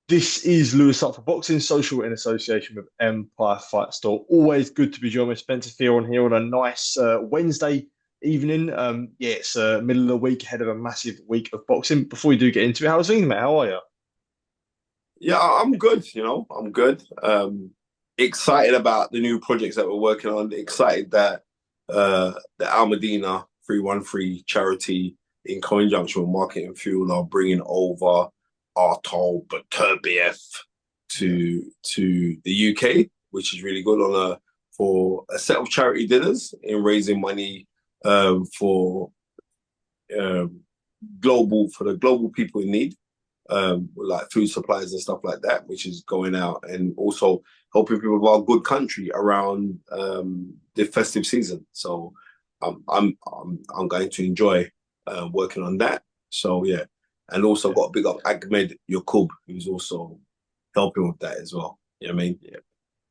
This is Lewis Up for Boxing, social in association with Empire Fight Store. Always good to be joined with Spencer Fearon here on a nice Wednesday evening. Yeah, it's middle of the week ahead of a massive week of boxing. Before we do get into it, how's things, mate? How are you? Yeah, I'm good, I'm good. Excited about the new projects that we're working on. Excited that the Al Medina 313 charity in conjunction with Market and Fuel are bringing over Arto Beterbiev Yeah. to the UK, which is really good on a for a set of charity dinners in raising money for um, for the global people in need, like food supplies and stuff like that, which is going out and also helping people of our good country around the festive season. So I'm going to enjoy working on that. So yeah, and also Yeah. got to big up Ahmed Yakub, who's also helping with that as well. You know what I mean? Yeah.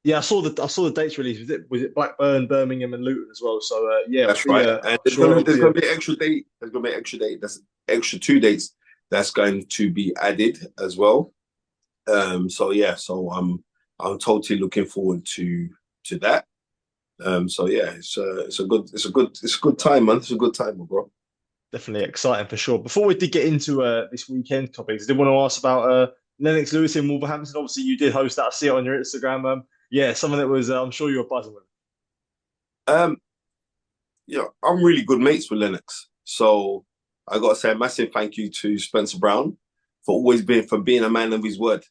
Yeah, I saw the dates released. Was it Blackburn, Birmingham, and Luton as well? So yeah, That's right. I'm And sure it'll there's be a gonna be an extra date. There's gonna be an extra date. That's extra 2 dates that's going to be added as well. So yeah, so I'm totally looking forward to that. So yeah, it's a good time, man. It's a good time, bro. definitely exciting for sure. Before we did get into this weekend topics, I did want to ask about Lennox Lewis in Wolverhampton. Obviously, you did host that. I see it on your Instagram. Yeah, something that was I'm sure you were buzzing with. Um, yeah, I'm really good mates with Lennox. So I gotta say a massive thank you to Spencer Brown for being a man of his word.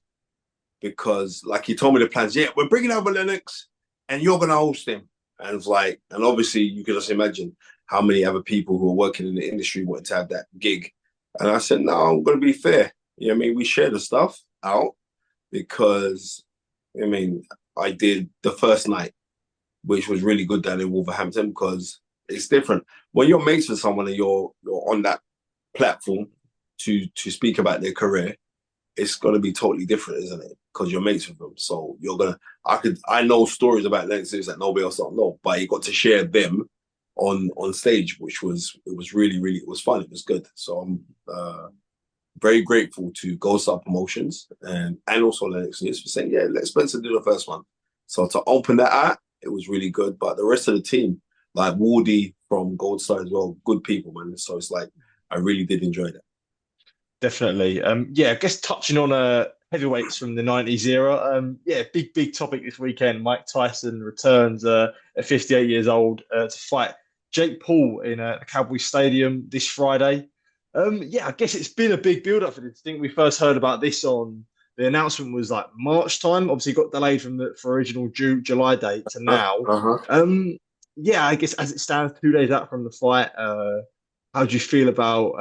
Because like he told me the plans, yeah, we're bringing over Lennox and you're gonna host him. And it's like, and obviously you can just imagine how many other people who are working in the industry wanted to have that gig. And I said, no, I'm gonna be fair. You know what I mean? We share the stuff out because I mean, I did the first night, which was really good down in Wolverhampton because it's different. When you're mates with someone and you're on that platform to speak about their career, it's gonna be totally different, isn't it? Because you're mates with them. So you're gonna I know stories about Lennox that nobody else don't know, but you got to share them on stage, which was it was really, really it was fun. It was good. So I'm very grateful to Goldstar Promotions and also Lennox for saying, yeah, let Spencer do the first one. So to open that out, it was really good. But the rest of the team, like Wardy from Goldstar as well, good people, man. So it's like I really did enjoy that. Definitely. Yeah, I guess touching on heavyweights from the 90s era. Yeah, big topic this weekend. Mike Tyson returns at 58 years old to fight Jake Paul in the Cowboy Stadium this Friday. Yeah, I guess it's been a big build up for this. I think we first heard about this on the announcement was like March time. Obviously, got delayed from the for original July date to now. Uh-huh. Yeah, I guess as it stands, 2 days out from the fight. How do you feel about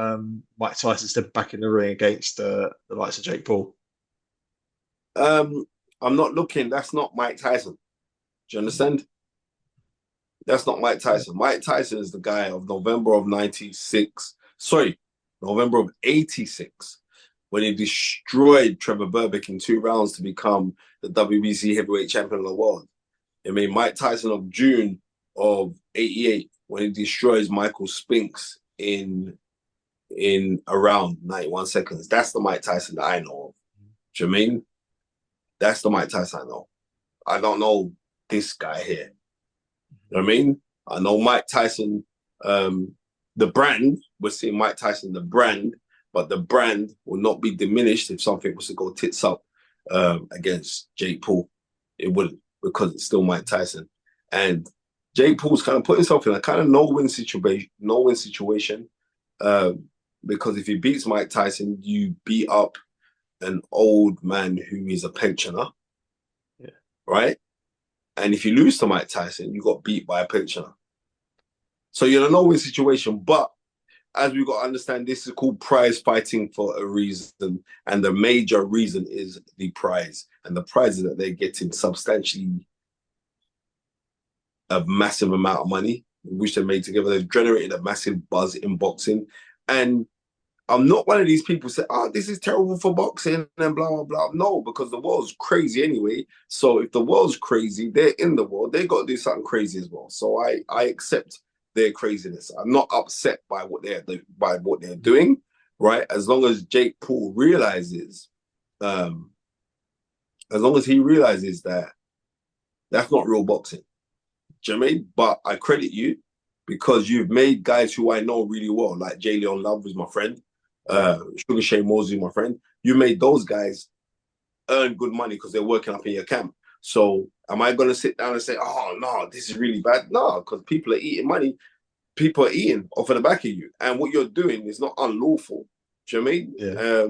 Mike Tyson stepping back in the ring against the likes of Jake Paul? Um, I'm not looking. That's not Mike Tyson. Do you understand? That's not Mike Tyson. Mike Tyson is the guy of November of 96. Sorry, November of 86, when he destroyed Trevor Burbick in 2 rounds to become the WBC heavyweight champion of the world. I mean, Mike Tyson of June of 88, when he destroys Michael Spinks in around 91 seconds. That's the Mike Tyson that I know of. Do you know what I mean? That's the Mike Tyson I know. I don't know this guy here. You know what I mean? I know Mike Tyson, the brand, we're seeing Mike Tyson, the brand, but the brand will not be diminished if something was to go tits up against Jake Paul. It wouldn't, because it's still Mike Tyson. And Jake Paul's kind of put himself in a kind of no-win situation. Um, because if he beats Mike Tyson, you beat up an old man who is a pensioner, Yeah, right? And if you lose to Mike Tyson, you got beat by a pensioner. So you're in a no-win situation. But as we got to understand, this is called prize fighting for a reason. And the major reason is the prize. And the prize is that they're getting substantially a massive amount of money, which they made together. They've generated a massive buzz in boxing. And I'm not one of these people say, oh, this is terrible for boxing and blah, blah, blah. No, because the world's crazy anyway. So if the world's crazy, they're in the world. They got to do something crazy as well. So I accept their craziness. I'm not upset by what they're doing, right? As long as Jake Paul realizes, um, as long as he realizes that that's not real boxing. Do you know what I mean? But I credit you because you've made guys who I know really well, like Jay Leon Love is my friend, Sugar Shea Mosley, my friend. You made those guys earn good money because they're working up in your camp. So am I going to sit down and say, oh, no, this is really bad? No, because people are eating money. People are eating off of the back of you. And what you're doing is not unlawful. Do you know what I mean? Yeah.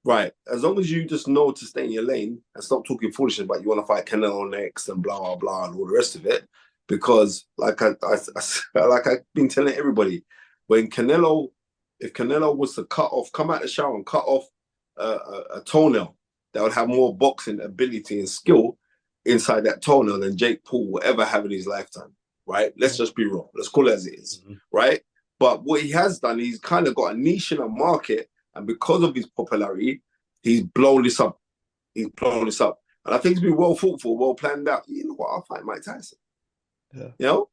Right. As long as you just know to stay in your lane and stop talking foolishness about you want to fight Canelo next and blah, blah, blah, and all the rest of it. Because like I've been telling everybody, when if Canelo was to come out the shower and cut off a toenail, that would have more boxing ability and skill inside that toenail than Jake Paul will ever have in his lifetime, right? Let's just be real. Let's call it as it is, right? But what he has done, he's kind of got a niche in a market, and because of his popularity, he's blown this up. He's blown this up. And I think it's been well thought for, well planned out. You know what? I'll fight Mike Tyson. Yeah. You know?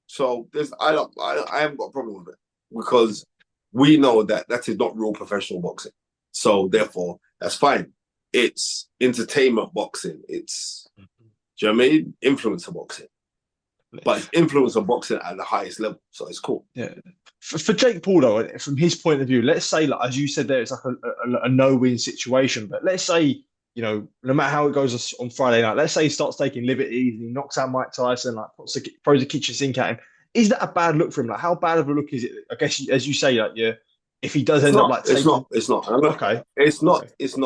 So I haven't got a problem with it because we know that is not real professional boxing. So therefore, that's fine. It's entertainment boxing. It's, do you know what I mean? Influencer boxing. But it's influencer boxing at the highest level. So it's cool. Yeah. For Jake Paul, though, from his point of view, let's say, like, as you said there, it's like a no-win situation. But let's say, no matter how it goes on Friday night, let's say he starts taking liberties and he knocks out Mike Tyson, like throws a kitchen sink at him. Is that a bad look for him? Like, how bad of a look is it? I guess, as you say, like, if he does end up like taking... It's not. Okay. It's not. You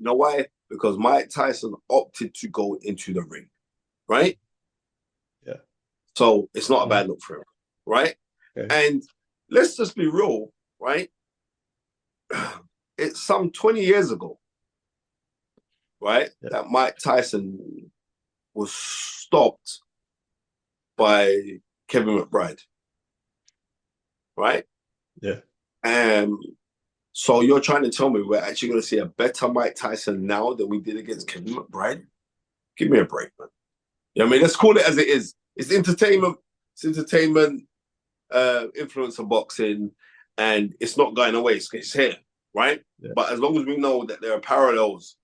know why? Because Mike Tyson opted to go into the ring, right? Yeah. So it's not a bad look for him, right? Okay. And let's just be real, right? It's some 20 years ago, right? Yeah. That Mike Tyson was stopped by Kevin McBride, right? Yeah. So you're trying to tell me we're actually going to see a better Mike Tyson now than we did against Kevin McBride? Give me a break, man. You know what I mean? Let's call it as it is. It's entertainment. It's entertainment, influencer boxing, and it's not going away. It's here, right? Yeah. But as long as we know that there are parallels,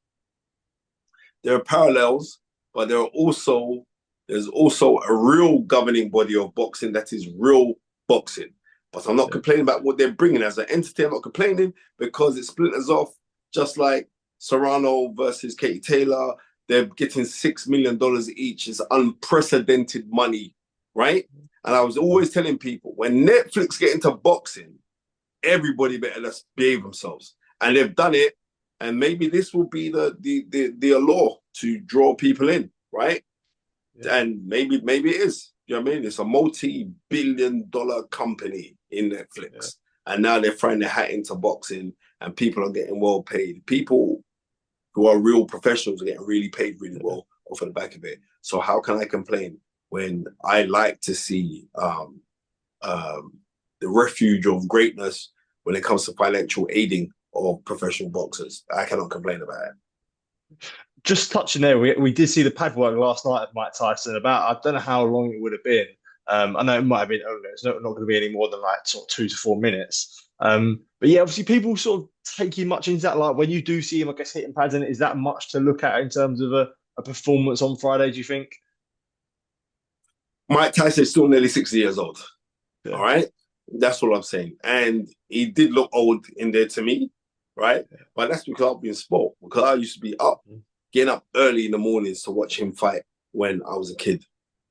but there's also a real governing body of boxing that is real boxing. But I'm not complaining about what they're bringing as an entity. I'm not complaining because it splinters off, just like Serrano versus Katie Taylor. They're getting $6 million each. It's unprecedented money, right? And I was always telling people, when Netflix get into boxing, everybody better just behave themselves. And they've done it. And maybe this will be the allure to draw people in, right? Yeah. And maybe it is. You know what I mean? It's a multi-billion-dollar company in Netflix. Yeah. And now they're throwing their hat into boxing and people are getting well paid. People who are real professionals are getting really paid really well off of the back of it. So how can I complain when I like to see the refuge of greatness when it comes to financial aiding of professional boxers? I cannot complain about it. Just touching there, we did see the pad work last night of Mike Tyson. About, I don't know how long it would have been. I know it might have been, it's not going to be any more than like sort of 2 to 4 minutes. But yeah, obviously people sort of taking much into that. Like when you do see him, I guess, hitting pads, and is that much to look at in terms of a performance on Friday, do you think? Mike Tyson is still nearly 60 years old. Yeah. All right? That's what I'm saying. And he did look old in there to me, right? Yeah. But that's because I've been sport. Because I used to be up, getting up early in the mornings to watch him fight when I was a kid.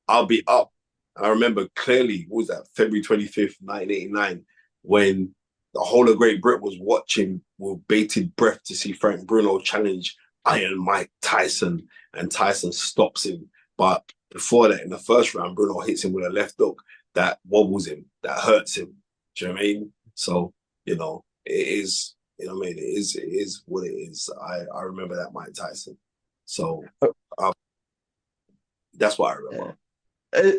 I'll be up. I remember clearly, what was that, February 25th, 1989, when the whole of Great Britain was watching with bated breath to see Frank Bruno challenge Iron Mike Tyson, and Tyson stops him. But before that, in the first round, Bruno hits him with a left hook that wobbles him, that hurts him. Do you know what I mean? So, it is, it is what it is. I remember that Mike Tyson. So that's what I remember. Yeah.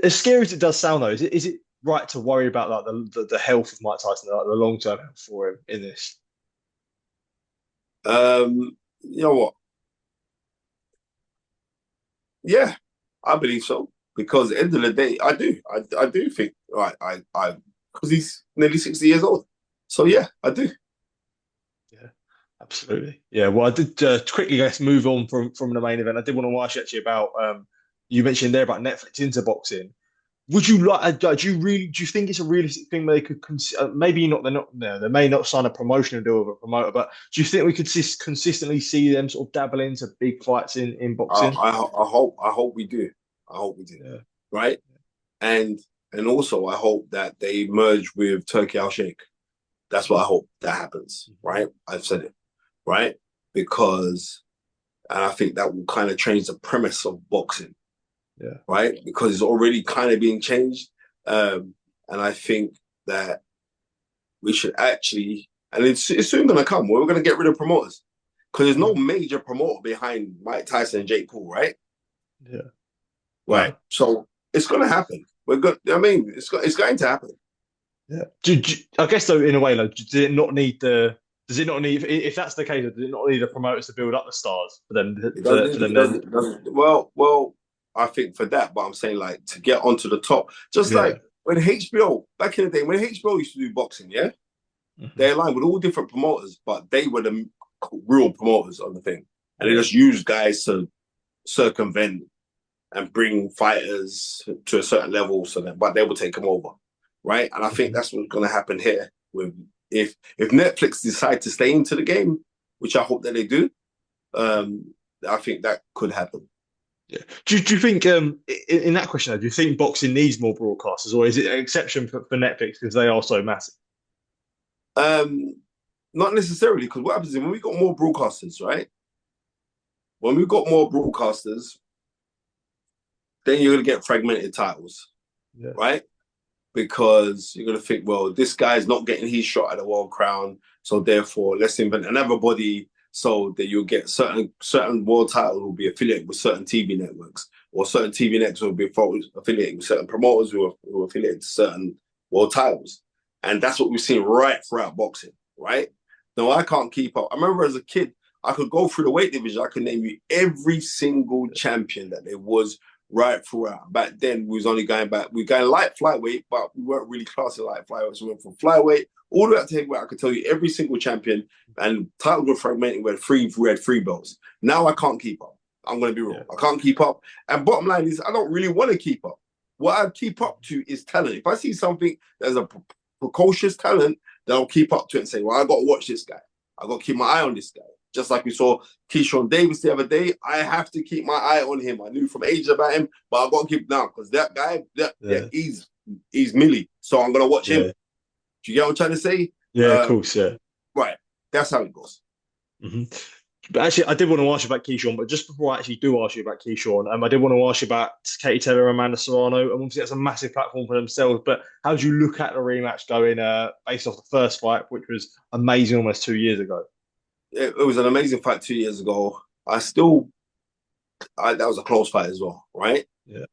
As scary as it does sound, though, is it right to worry about like the health of Mike Tyson, like the long-term health for him in this? You know what? Yeah, I believe so. Because at the end of the day, I do think, right, because he's nearly 60 years old. So yeah, I do. Yeah, Absolutely. Yeah. Well, I did quickly, let's move on from the main event. I did want to ask you actually about you mentioned there about Netflix into boxing. Would you like? Do you think it's a realistic thing where they could maybe not? They're not. No, they may not sign a promotional deal with a promoter, but do you think we could consistently see them sort of dabble into big fights in boxing? I hope we do. I hope we do. Yeah. Right. And also I hope that they merge with Turkey Al Sheikh. That's what I hope that happens. Right. I've said it. Right. Because and I think that will kind of change the premise of boxing. Yeah. Right. Because it's already kind of being changed. And I think that we should actually, and it's soon going to come. We're going to get rid of promoters because there's no major promoter behind Mike Tyson and Jake Paul, right? Yeah. Right. No. So it's going to happen. We're good. I mean, it's going to happen. Yeah. I guess though, in a way, like, does it not need Does it not need? If that's the case, does it not need the promoters to build up the stars for them? For them then? It doesn't. Well, I think for that, but I'm saying like to get onto the top, just Yeah. like when HBO back in the day, when HBO used to do boxing, yeah, they aligned with all different promoters, but they were the real promoters of the thing, and they just used guys to circumvent and bring fighters to a certain level, so that but they will take them over, right? And I think that's what's going to happen here with if Netflix decide to stay into the game, which I hope that they do. I think that could happen. Yeah. Do you think in that question, do you think boxing needs more broadcasters, or is it an exception for Netflix because they are so massive? Not necessarily, because what happens is when we got more broadcasters, right? When we got more broadcasters, then you're going to get fragmented titles, right? Because you're going to think, well, this guy's not getting his shot at the world crown, so therefore let's invent another body so that you'll get certain world titles will be affiliated with certain TV networks, or certain TV networks will be affiliated with certain promoters who are affiliated to certain world titles. And that's what we've seen right throughout boxing, right? No, I can't keep up. I remember as a kid, I could go through the weight division. I could name you every single champion that there was right throughout. Back then, we was only going back. We were going light flyweight, but we weren't really classing light flyweight. So we went from flyweight all the way up to heavyweight. I could tell you every single champion, and titles were fragmented. We had three belts. Now I can't keep up. I'm going to be real. I can't keep up. And bottom line is, I don't really want to keep up. What I keep up to is talent. If I see something that's a precocious talent, then I'll keep up to it and say, well, I got to watch this guy. I got to keep my eye on this guy. Just like we saw Keyshawn Davis the other day, I have to keep my eye on him. I knew from age about him, but I've got to keep down because that guy, he's Millie. So I'm going to watch him. Do you get what I'm trying to say? Yeah, of course, yeah. Right. That's how it goes. But actually, I did want to ask you about Keyshawn, but just before I actually do ask you about Keyshawn, I did want to ask you about Katie Taylor and Amanda Serrano. And obviously, that's a massive platform for themselves. But how do you look at the rematch going based off the first fight, which was amazing almost 2 years ago? It was an amazing fight 2 years ago. That was a close fight as well, right? Yeah.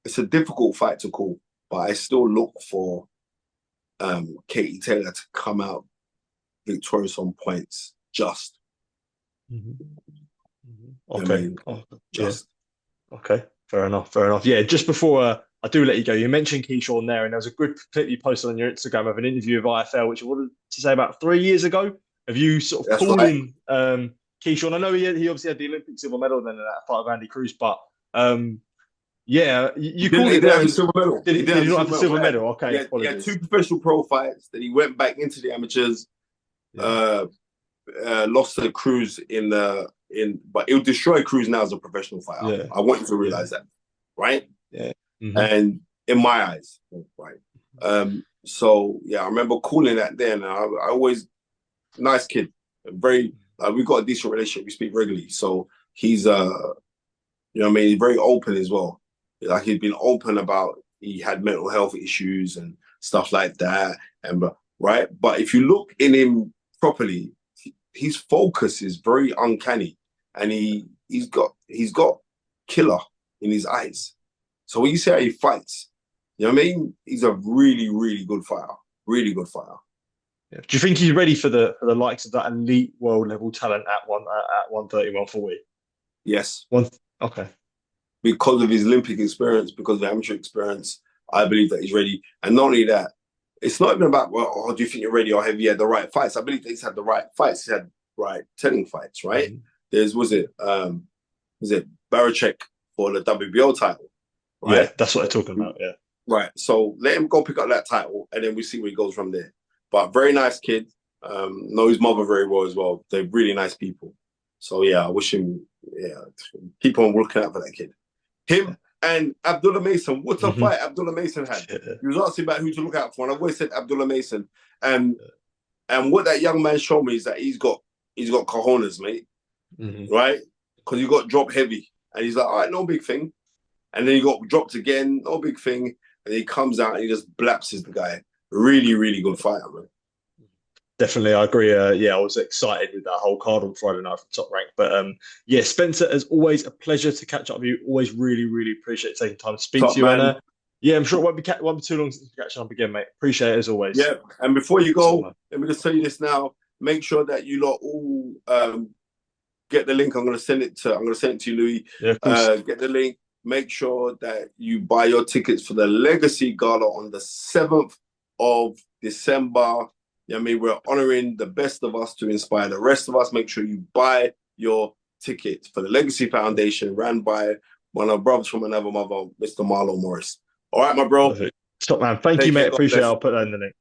It's a difficult fight to call, but I still look for Katie Taylor to come out victorious on points, just. Okay. I mean, just. Yeah. Okay. Fair enough. Yeah, just before I do let you go, you mentioned Keyshawn there, and there was a good clip you posted on your Instagram of an interview with IFL, which I wanted to say about 3 years ago, of you sort of calling Keyshawn. I know he obviously had the Olympic silver medal then in that fight of Andy Cruz, but you called it there. Silver medal. Did he not have the silver medal? Okay, he had 2 professional pro fights. Then he went back into the amateurs. Lost to Cruz but he'll destroy Cruz now as a professional fighter. Yeah. I want you to realize that, right? Yeah. And in my eyes, right? So yeah, I remember calling that then. I always nice kid, very. We got a decent relationship. We speak regularly, so he's he's very open as well. Like he's been open about he had mental health issues and stuff like that, right. But if you look in him properly, his focus is very uncanny, and he's got killer in his eyes. So when you see how he fights, you know what I mean? He's a really, really good fighter. Really good fighter. Yeah. Do you think he's ready for the likes of that elite world level talent at 130, 140? Yes. Okay. Because of his Olympic experience, because of the amateur experience, I believe that he's ready. And not only that, it's not even about, well, oh, do you think you're ready or have you had the right fights? I believe he's had the right fights. He had right telling fights, right? Mm-hmm. Was it Barachek for the WBO title, right? Yeah, that's what they're talking about. Yeah. Right. So let him go pick up that title, and then we see where he goes from there. But very nice kid. Know his mother very well as well. They're really nice people. So yeah, I wish him. Yeah, keep on looking out for that kid. Him and Abdullah Mason. What a Mm-hmm. fight Abdullah Mason had. He was asking about who to look out for, and I've always said Abdullah Mason. And what that young man showed me is that he's got cojones, mate. Mm-hmm. Right? Because he got dropped heavy, and he's like, all right, no big thing. And then he got dropped again, no big thing. And he comes out and he just blapses the guy. Really, really good fighter, man. Definitely, I agree. Yeah, I was excited with that whole card on Friday night for Top Rank. But yeah, Spencer, as always, a pleasure to catch up with you. Always really, really appreciate taking time to speak Top to you. man. And yeah, I'm sure it won't be too long since we catch up again, mate. Appreciate it as always. Yeah, and before you go, let me just tell you this now. Make sure that you lot all get the link. I'm going to send it to you, Louis. Yeah, of course. Get the link. Make sure that you buy your tickets for the Legacy Gala on the 7th of December. I mean, we're honoring the best of us to inspire the rest of us. Make sure you buy your ticket for the Legacy Foundation, ran by one of our brothers from another mother, Mr. Marlon Morris. All right, my bro. Perfect. Top man. Thank you, mate. Appreciate it. I'll put that in the link.